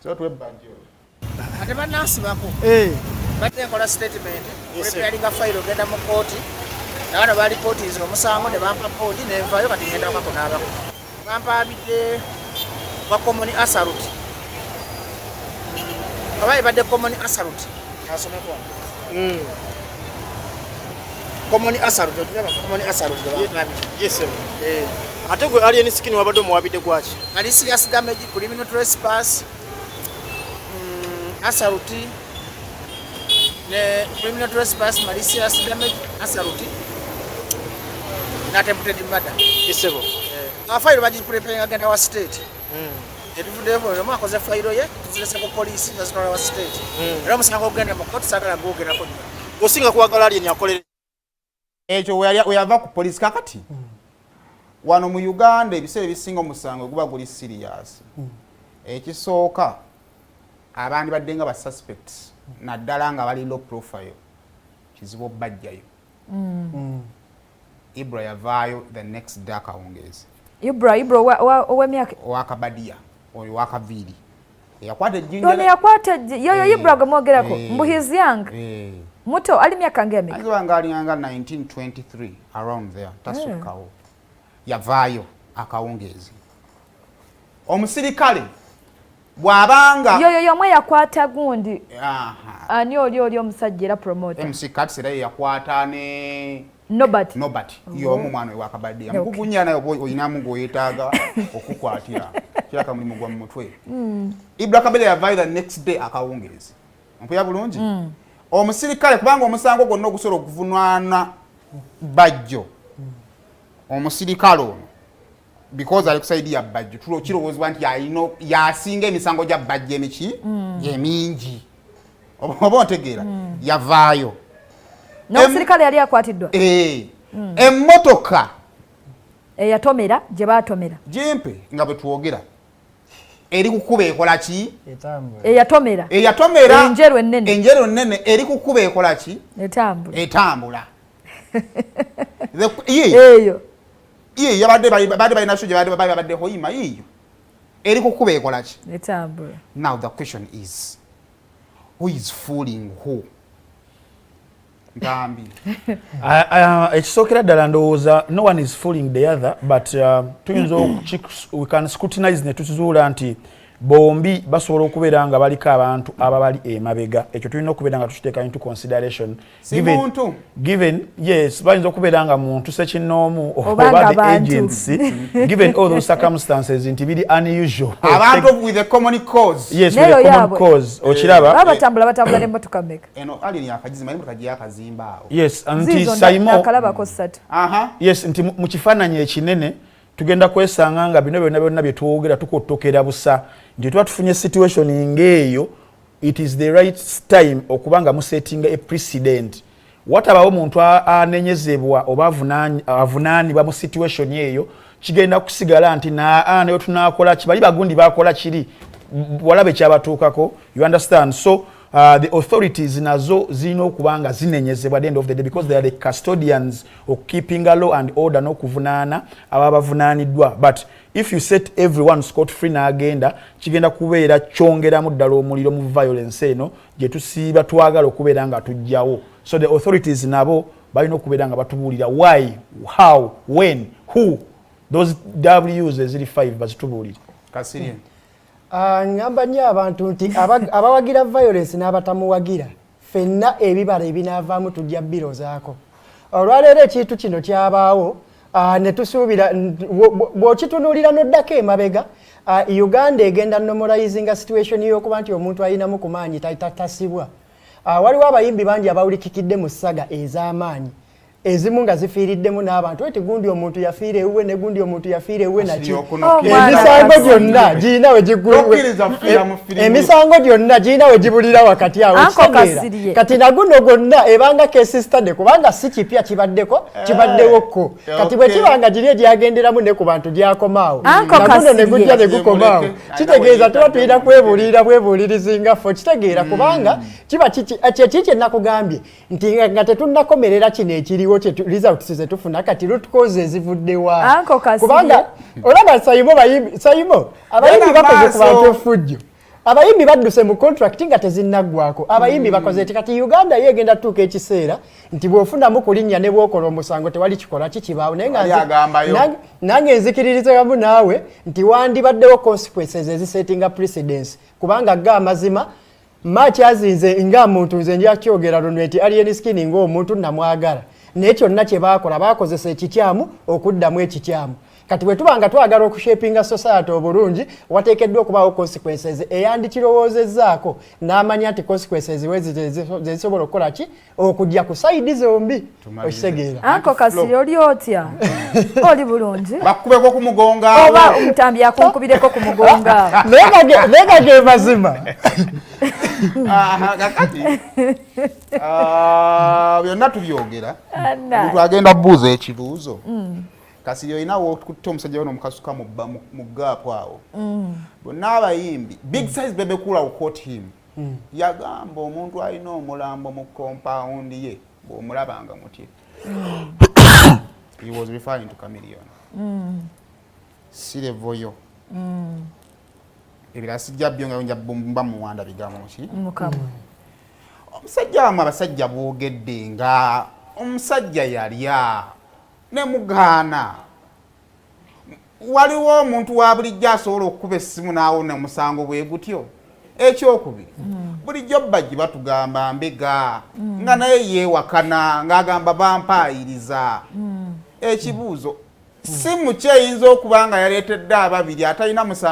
So to banjo. Ate banasi bako. Bate kola statement. Preparing a file ogenda mu court. Nabana bali court izo musango ne bampa podi ne vayo kati ngenda kwa kunaba. Bampa abide kwa common assault. Abaye bade common assault. Asome kwa. Common assault tulaba common assault. Yes sir. Ate gwe alien skin wabadde muwabide gwaki? Ali serious damage, criminal trespass. Assault. Ne criminal trespass, malicious damage, assault. Not attempted murder. Yes sir. Our file was preparing against our state. Every day we mark as a file here, the police that's not our state. Ramos na ogenda mu court sagala gogera ko. Osinga kwagala alien yakolere. Ekyo we yava ku police kakati. Wano mu Uganda ebiseera ebisinga omusango guba guli serious. Ekisooka abandi baddenga ba suspects naddala nga bali low profile kizibu bajjayo. Ibra yavaayo the next day akawungezi. Ibra ow'emyaka owakabadia oyo wakaviiri yakwata ejjinja Doni yakwata yoyo Ibra gamwogerako mbu his young muto ali myaka ngeme azibanga ali nga 1923 around there tasukawo yavaayo akawungezi omusirikale bwabanga yoyo mwe yakwata gundi ani oli omusajja era promoter msikati sera yakwata ne Nobody yomu mwana wakabadde amukugunya nayo oyinamu goyetaaga okukwatira kiraka mulimu gwa mutwe Ibra Kabele yavaayo the next day akawungezi mpuya bulungi omusirikale kubanga omusango gonna ogusolo okuvunwana bajjo omusirikale ono because ali kusaidia bajjo tulo kirowoozebwa nti yalina yasinga emisango gya bajjo emiki emingi oba ontegeera yavaayo n'omusirikale yali akwatiddwa emmotoka eyatomera gye baatomera jempe nga bwe twogera eri kukuba ekola ki eyatomera enjeru ennene eri kukuba ekola ki etambula eyo yabadde balina sho gye babadde hoyima yiyo eri kukuba ekola ki etambula. Now the question is who is fooling who? Ekisookera ddala ndowooza no one is fooling the other but tuyinza we can scrutinize ne tuzuula nti bombi basobola okubeera nga baliko abantu ababali emabega ekyo tulina okubeera nga tukiteeka into consideration given yes bayinza okubeera nga muntu sekinnoomu oba the agency given all those circumstances nti biri unusual abantu with a common cause yes with a common cause okiraba batambula n'emmotoka mmeka eno alini akazimba emmotoka gye yakazimba awo yes nti sayimo akalabako ssatu yes nti mu kifaananyi ekinene tugenda kwesanga nga bino byonna bye twogera tukottokera busa nti tuba tufunye situation ng'eyo it is the right time okubanga musettinga a precedent watabawo omuntu anenyezebwa oba avunaanibwa mu situation eyo kigenda kusigala nti nayo tunaakola ki bali bagundi bakola kiri walabe kyabatuukako you understand so the authorities nazo zino kubanga zinenyezebwa at the end of the day because they are the custodians of keeping a law and order n'okuvunana ababavunaniddwa but if you set everyone scot free n'agenda kigenda kubeera kyongeramu ddala omuliro mu violence eno gye tusiiba twagala okubeera nga tujjawo so the authorities nabo balina okubeera nga batubuulira why how when who those w's eziri 5 bazitubuulire Kasirye ngamba nnyo abantu nti abawagira violence n'abatamuwagira ffenna ebibala ebinaavaamu tujja birozaako olwaleero ekintu kino kyabaawo ne tusuubira bw'okitunuulira n'oddako emabega Uganda egenda normalizinga situation y'okuba nti omuntu alinamu ku maanyi tasibwa waliwo abayimbi bangi abawulikikidde mu ssaga ez'amaanyi ezimu nga zifiiriddemu n'abantu eti gundi omuntu yafiira ewuwe ne gundi omuntu yafiira ewuwe naki emisango gyonna girina we emisango gyonna girina we gibulira wakati awo kitegeera kati naguno gwonna ebanga case study kubanga si kipya kibaddewokko kati bwe kibanga giri egyagenderamu ne ku bantu gyakomaawo naguno ne gujja ne gukomaawo kitegeeza tuba tulina bwebuulirizinga ffe kitegeera kubanga kiba kiki nakugambye nti nga tetunnakomerera kino ekiriwo results ze tufuna kati root cause ezivuddewa kubanga olaba sayimo abayimbi bakoze ku bantu efujjo abayimbi badduse mu contract nga tezinnaggwako abayimbi bakoze kati Uganda yegenda tuuka ekiseera nti bw'ofunamu kulinnya ne bw'okola omusango tewali kikola kikibaawo naye nange nzikiririza wamu naawe nti wandibaddewo consequences ezisetinga precedence kubanga ga amazima Machi azinze nga muntu nze nja kyogera luno eti alien skin ng'omuntu namwagala naye kyonna kye baakozesa ekikyamu okuddamu ekikyamu kati bwe tubanga twagala okushapinga society obulungi wateekeddwa okubaawo consequences eyandikirowoozezaako n'amanya nti consequences zezisobola okukola ki okujja ku sayidi zombi okitegeera anko Kasiri oli otya oli bulungi bakubeko ku mugonga oba omutambi akunkubireko ku mugonga nega ge mazima kakati byonna tubyogera omuntu agenda buuza ekibuuzo Kasiri olinawo okutte omusajja we n'omukasuka mu gaapu awo bonna abayimbi big size bebe kula ukot him yagamba omuntu alina omulambo mu compound ye bw'omulabanga mutye he was referring to Chameleon sirevoyo ebira sijja byo nga nja bumba muwanda bigambo ki omusajja wamu abasajja boogedde nga omusajja yalya ne mugaana waliwo omuntu wa bulijjo asobola okukuba essimu n'awona omusango bwe gutyo ekyokubiri bulijjo bajji batugamba mbega nga naye yeewakana ng'agamba bampaayiriza ekibuuzo simu ki eyinza okuba nga yaleetedde ababiri atalina musango